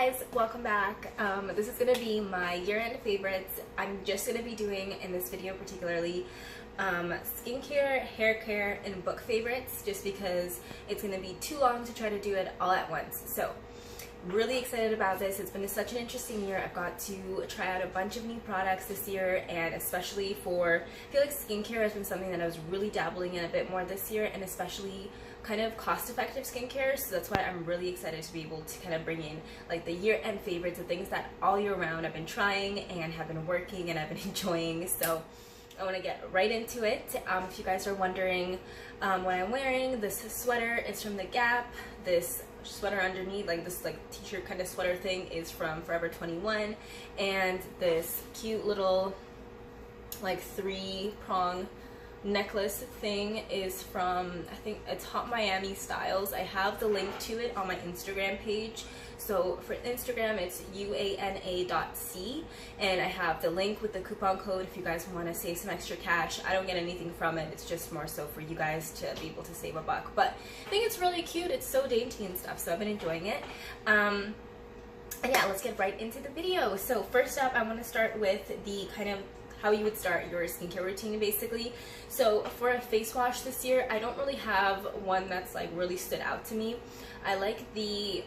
guys, welcome back. This is going to be my year-end favorites. I'm just going to be doing in this video particularly skincare, hair care, and book favorites just because it's going to be too long to try to do it all at once. So really excited about this. It's been such an interesting year. I've got to try out a bunch of new products this year, and especially for, I feel like skincare has been something that I was really dabbling in a bit more this year, and especially kind of cost-effective skincare, so that's why I'm really excited to be able to kind of bring in like the year-end favorites, the things that all year round I've been trying and have been working and I've been enjoying. So I want to get right into it. If you guys are wondering what I'm wearing, this sweater is from The Gap. This sweater underneath, like this like t-shirt kind of sweater thing, is from Forever 21, and this cute little like 3-prong necklace thing is from, I think it's Hot Miami Styles. I have the link to it on my Instagram page. So for Instagram, it's uana.c, and I have the link with the coupon code if you guys want to save some extra cash. I don't get anything from it. It's just more so for you guys to be able to save a buck. But I think it's really cute. It's so dainty and stuff, so I've been enjoying it. And yeah, let's get right into the video. So first up, I want to start with the kind of how you would start your skincare routine basically. So for a face wash this year, I don't really have one that's like really stood out to me. I like the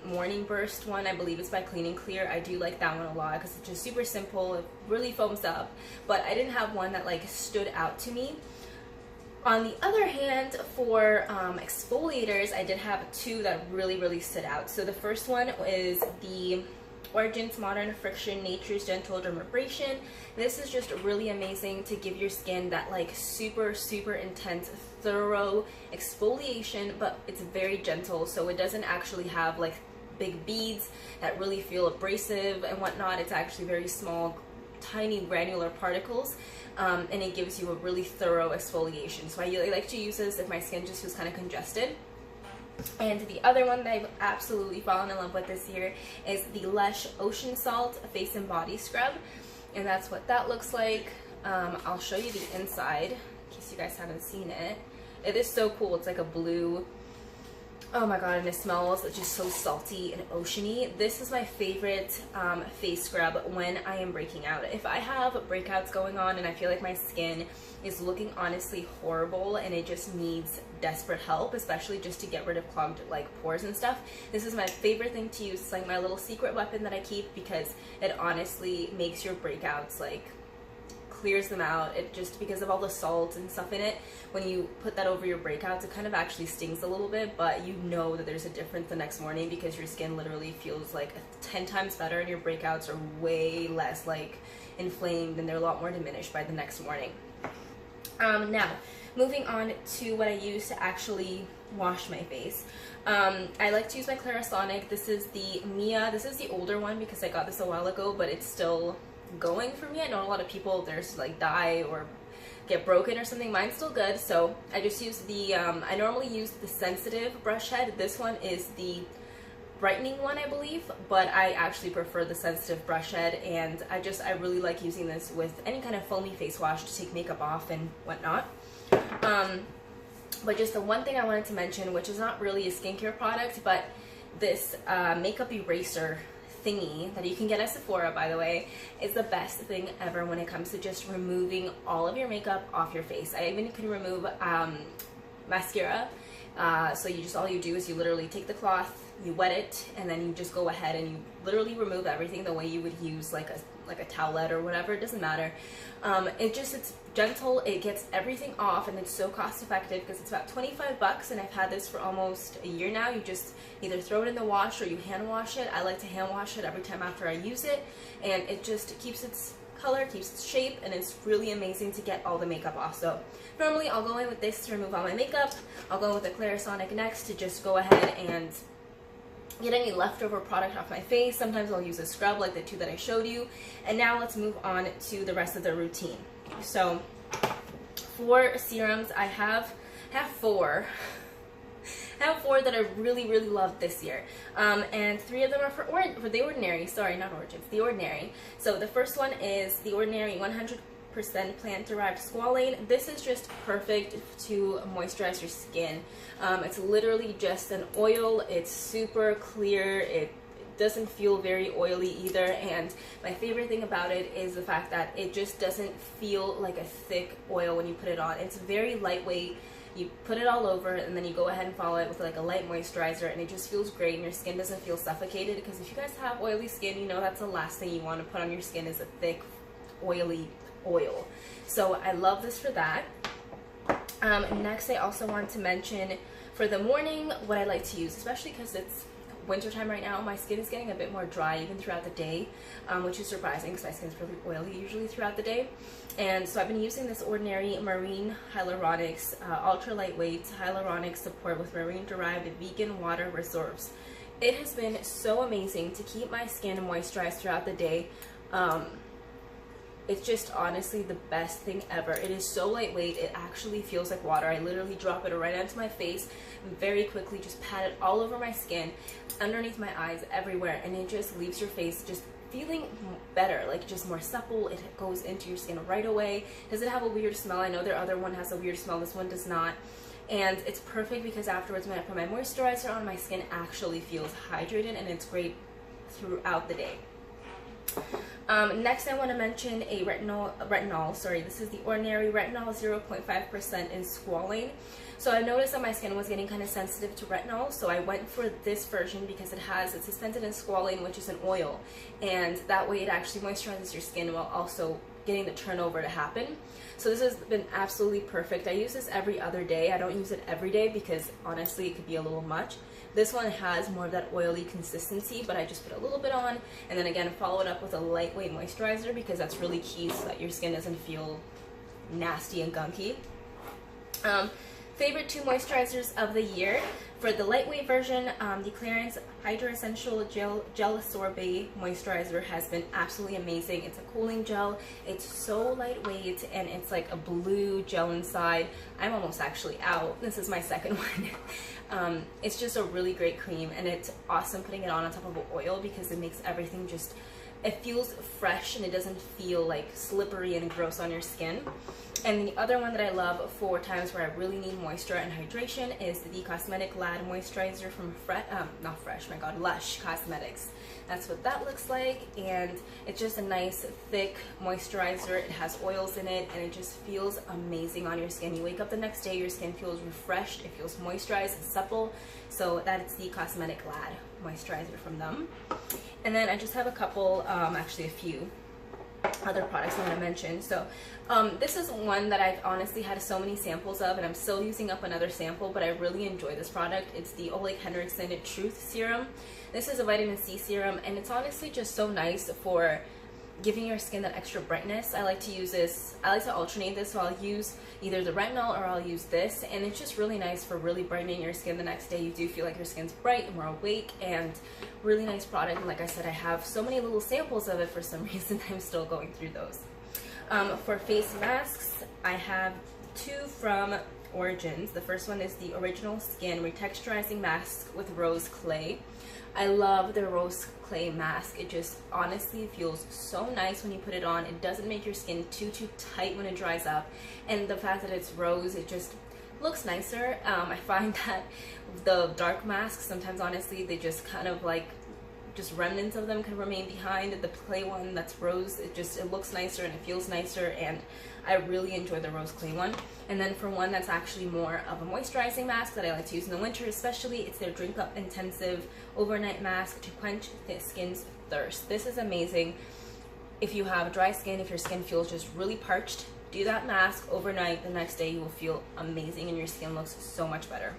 Morning Burst one. I believe it's by Clean and Clear. I do like that one a lot because it's just super simple. It really foams up, but I didn't have one that like stood out to me. On the other hand, for exfoliators, I did have two that really stood out. So the first one is the Origins Modern Friction Nature's Gentle Dermabrasion. This is just really amazing to give your skin that like super intense, thorough exfoliation, but it's very gentle, so it doesn't actually have like big beads that really feel abrasive and whatnot. It's actually very small, tiny granular particles, and it gives you a really thorough exfoliation. So I really like to use this if my skin just feels kind of congested. And the other one that I've absolutely fallen in love with this year is the Lush Ocean Salt Face and Body Scrub, and that's what that looks like. I'll show you the inside in case you guys haven't seen it. It is so cool. It's like a blue, oh my god, and it smells just so salty and oceany. This is my favorite face scrub when I am breaking out. If I have breakouts going on and I feel like my skin is looking honestly horrible and it just needs desperate help, especially just to get rid of clogged like pores and stuff, this is my favorite thing to use. It's like my little secret weapon that I keep because it honestly makes your breakouts, like clears them out. It just, because of all the salt and stuff in it, when you put that over your breakouts, it kind of actually stings a little bit, but you know that there's a difference the next morning because your skin literally feels like 10 times better, and your breakouts are way less like inflamed, and they're a lot more diminished by the next morning. Now, moving on to what I use to actually wash my face. I like to use my Clarisonic. This is the Mia. This is the older one because I got this a while ago, but it's still going for me. I know a lot of people, there's like die or get broken or something. Mine's still good, so I just use the I normally use the sensitive brush head. This one is the brightening one, I believe, but I actually prefer the sensitive brush head, and I really like using this with any kind of foamy face wash to take makeup off and whatnot. But just the one thing I wanted to mention, which is not really a skincare product, but this makeup eraser thingy that you can get at Sephora, by the way, is the best thing ever when it comes to just removing all of your makeup off your face. I even can remove mascara. So all you do is you literally take the cloth, you wet it, and then you just go ahead and you literally remove everything the way you would use like a towelette or whatever. It doesn't matter. It's gentle, it gets everything off, and it's so cost effective because it's about 25 bucks, and I've had this for almost a year now. You just either throw it in the wash or you hand wash it. I like to hand wash it every time after I use it, and it just keeps its color, keeps its shape, and it's really amazing to get all the makeup off. So normally I'll go in with this to remove all my makeup. I'll go in with the Clarisonic next to just go ahead and get any leftover product off my face. Sometimes I'll use a scrub like the two that I showed you. And now let's move on to the rest of the routine. So for serums, I have four. I have four that I really love this year, and 3 of them are for The Ordinary. Sorry, not Origins, The Ordinary. So the first one is The Ordinary 100% plant-derived squalane. This is just perfect to moisturize your skin. It's literally just an oil. It's super clear. It doesn't feel very oily either, and my favorite thing about it is the fact that it just doesn't feel like a thick oil when you put it on. It's very lightweight. You put it all over, and then you go ahead and follow it with like a light moisturizer, and it just feels great, and your skin doesn't feel suffocated, because if you guys have oily skin, you know that's the last thing you want to put on your skin is a thick, oily oil. So I love this for that. Next, I also want to mention for the morning what I like to use, especially because it's wintertime right now. My skin is getting a bit more dry even throughout the day, which is surprising because my skin is really oily usually throughout the day. And so I've been using this Ordinary Marine Hyaluronics ultra lightweight hyaluronic support with marine derived vegan water reserves. It has been so amazing to keep my skin moisturized throughout the day. It's just honestly the best thing ever. It is so lightweight, it actually feels like water. I literally drop it right onto my face very quickly, just pat it all over my skin, underneath my eyes, everywhere, and it just leaves your face just feeling better, like just more supple. It goes into your skin right away. Does it have a weird smell? I know their other one has a weird smell, this one does not. And it's perfect because afterwards when I put my moisturizer on, my skin actually feels hydrated, and it's great throughout the day. Next, I want to mention a retinol. Sorry, this is the Ordinary Retinol 0.5% in squalane. So I noticed that my skin was getting kind of sensitive to retinol, so I went for this version because it's suspended in squalane, which is an oil, and that way it actually moisturizes your skin while also getting the turnover to happen. So this has been absolutely perfect. I use this every other day. I don't use it every day because honestly it could be a little much. This one has more of that oily consistency, but I just put a little bit on, and then again follow it up with a lightweight moisturizer because that's really key so that your skin doesn't feel nasty and gunky. Favorite 2 moisturizers of the year. For the lightweight version, the Clarins Hydra Essential Gel Sorbet Moisturizer has been absolutely amazing. It's a cooling gel. It's so lightweight, and it's like a blue gel inside. I'm almost actually out. This is my second one. It's just a really great cream, and it's awesome putting it on top of an oil because it makes everything just, it feels fresh and it doesn't feel like slippery and gross on your skin. And the other one that I love for times where I really need moisture and hydration is the Cosmetic Lad Moisturizer from Lush Cosmetics. That's what that looks like, and it's just a nice thick moisturizer. It has oils in it, and it just feels amazing on your skin. You wake up the next day, your skin feels refreshed, it feels moisturized and supple. So that's the Cosmetic Lad Moisturizer from them. And then I just have a couple, actually a few other products I want to mention. So this is one that I've honestly had so many samples of, and I'm still using up another sample, but I really enjoy this product. It's the Ole Henriksen Truth Serum. This is a vitamin C serum, and it's honestly just so nice for giving your skin that extra brightness. I like to use this, I like to alternate this, so I'll use either the retinol or I'll use this, and it's just really nice for really brightening your skin the next day. You do feel like your skin's bright and more awake, and really nice product. And like I said, I have so many little samples of it for some reason. I'm still going through those. For face masks, I have 2 from Origins. The first one is the Original Skin Retexturizing Mask with Rose Clay. I love the Rose Clay mask. It just honestly feels so nice when you put it on. It doesn't make your skin too tight when it dries up, and the fact that it's rose, it just looks nicer. I find that the dark masks sometimes, honestly, they just kind of like, just remnants of them can remain behind. The clay one that's rose, it looks nicer and it feels nicer, and I really enjoy the Rose Clay one. And then for one that's actually more of a moisturizing mask that I like to use in the winter especially, it's their Drink Up Intensive Overnight Mask to quench the skin's thirst. This is amazing if you have dry skin, if your skin feels just really parched. Do that mask overnight. The next day you will feel amazing and your skin looks so much better.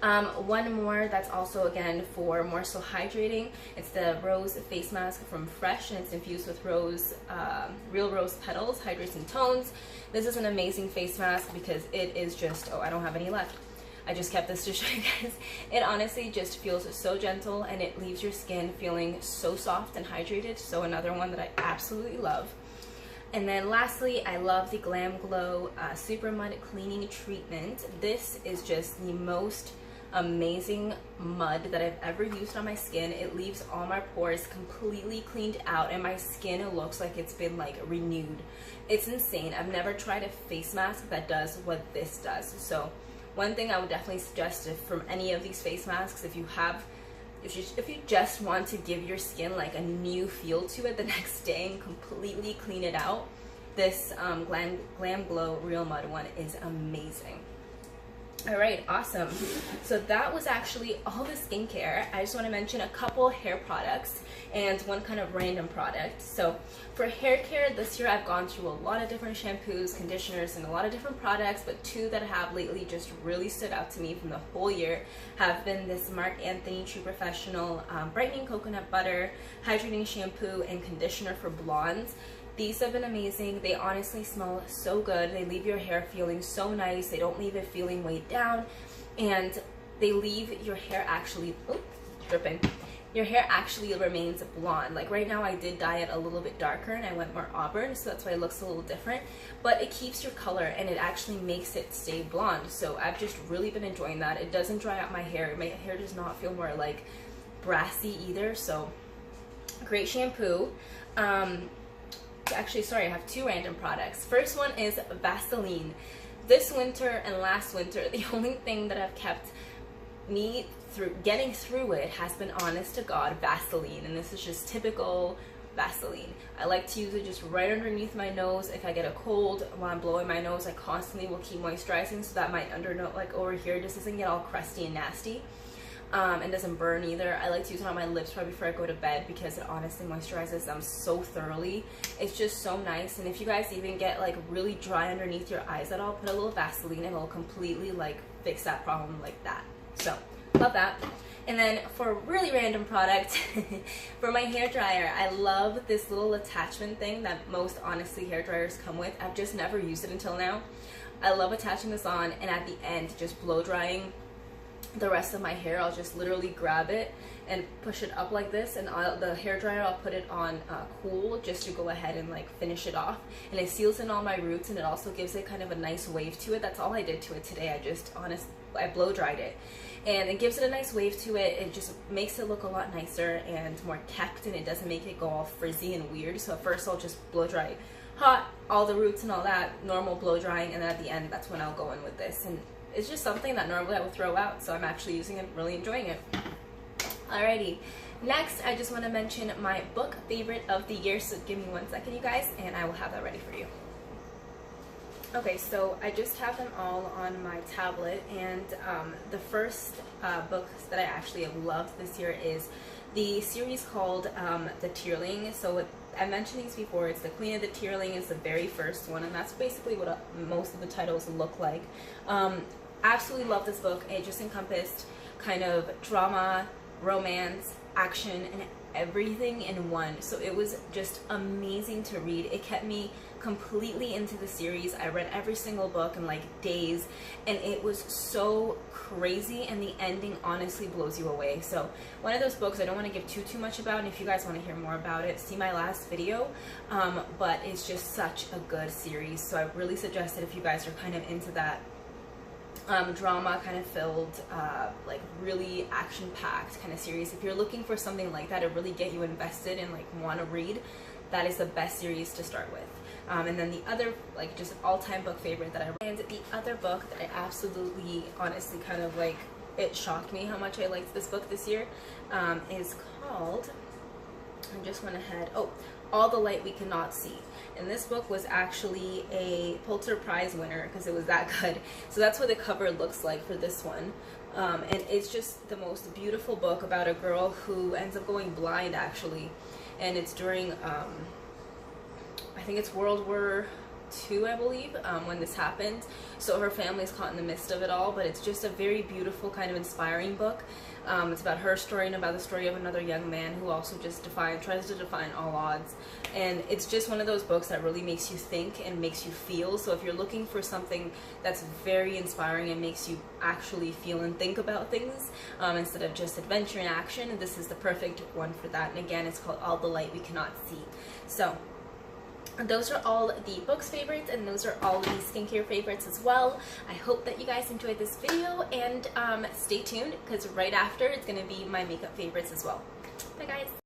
One more that's also again for more so hydrating. It's the Rose Face Mask from Fresh, and it's infused with real rose petals, hydrates and tones. This is an amazing face mask because it is just, oh, I don't have any left. I just kept this to show you guys. It honestly just feels so gentle, and it leaves your skin feeling so soft and hydrated. So another one that I absolutely love. And then lastly, I love the Glam Glow Super Mud Cleaning Treatment. This is just the most amazing mud that I've ever used on my skin. It leaves all my pores completely cleaned out, and my skin looks like it's been like renewed. It's insane. I've never tried a face mask that does what this does. So one thing I would definitely suggest from any of these face masks, if you have if you just want to give your skin like a new feel to it the next day and completely clean it out, this Glam Glow Real Mud one is amazing. Alright, awesome. So that was actually all the skincare. I just want to mention a couple hair products and one kind of random product. So for hair care this year, I've gone through a lot of different shampoos, conditioners, and a lot of different products, but two that have lately just really stood out to me from the whole year have been this Marc True Professional Brightening Coconut Butter Hydrating Shampoo and Conditioner for Blondes. These have been amazing. They honestly smell so good. They leave your hair feeling so nice. They don't leave it feeling weighed down. And they leave your hair actually, dripping. Your hair actually remains blonde. Like right now I did dye it a little bit darker and I went more auburn, so that's why it looks a little different. But it keeps your color and it actually makes it stay blonde. So I've just really been enjoying that. It doesn't dry out my hair. My hair does not feel more like brassy either. So great shampoo. Actually, sorry, I have two random products. First one is Vaseline. This winter and last winter, the only thing that have kept me getting through it has been, honest to God, Vaseline. And this is just typical Vaseline. I like to use it just right underneath my nose. If I get a cold while I'm blowing my nose, I constantly will keep moisturizing so that my undernote, like over here, just doesn't get all crusty and nasty. And doesn't burn either. I like to use it on my lips right before I go to bed because it honestly moisturizes them so thoroughly. It's just so nice. And if you guys even get like really dry underneath your eyes at all, put a little Vaseline and it'll completely like fix that problem like that. So love that. And then for a really random product, for my hair dryer, I love this little attachment thing that most honestly hair dryers come with. I've just never used it until now. I love attaching this on and at the end just blow drying the rest of my hair. I'll just literally grab it and push it up like this, and the hair dryer, I'll put it on cool just to go ahead and like finish it off, and it seals in all my roots and it also gives it kind of a nice wave to it. That's all I did to it today. I blow dried it and it gives it a nice wave to it. It just makes it look a lot nicer and more kept, and it doesn't make it go all frizzy and weird. So at first I'll just blow dry hot, all the roots and all that, normal blow drying, and then at the end that's when I'll go in with this. And it's just something that normally I would throw out, so I'm actually using it, really enjoying it. Alrighty, next I just want to mention my book favorite of the year, so give me 1 second you guys and I will have that ready for you. Okay, so I just have them all on my tablet, and the first books that I actually have loved this year is the series called The Tierling. So I mentioned these before. It's The Queen of the Tierling is the very first one, and that's basically what most of the titles look like. Absolutely love this book. It just encompassed kind of drama, romance, action, and everything in one. So it was just amazing to read. It kept me completely into the series. I read every single book in like days, and it was so crazy, and the ending honestly blows you away. So one of those books I don't want to give too much about, and if you guys want to hear more about it, see my last video, but it's just such a good series. So I really suggest it if you guys are kind of into that drama kind of filled, like really action-packed kind of series. If you're looking for something like that to really get you invested and like want to read, that is the best series to start with. And then the other, like, just all-time book favorite that I read, and the other book that I absolutely, honestly, kind of like, it shocked me how much I liked this book this year, is called, I just went ahead, All the Light We Cannot See. And this book was actually a Pulitzer Prize winner because it was that good. So that's what the cover looks like for this one. And it's just the most beautiful book about a girl who ends up going blind, actually. And it's during, I think it's World War II, I believe, when this happened. So her family's caught in the midst of it all, but it's just a very beautiful, kind of inspiring book. It's about her story and about the story of another young man who also just tries to defy all odds. And it's just one of those books that really makes you think and makes you feel. So if you're looking for something that's very inspiring and makes you actually feel and think about things, instead of just adventure and action, this is the perfect one for that. And again, it's called All the Light We Cannot See. So those are all the books favorites, and those are all the skincare favorites as well. I hope that you guys enjoyed this video, and stay tuned because right after it's going to be my makeup favorites as well. Bye guys!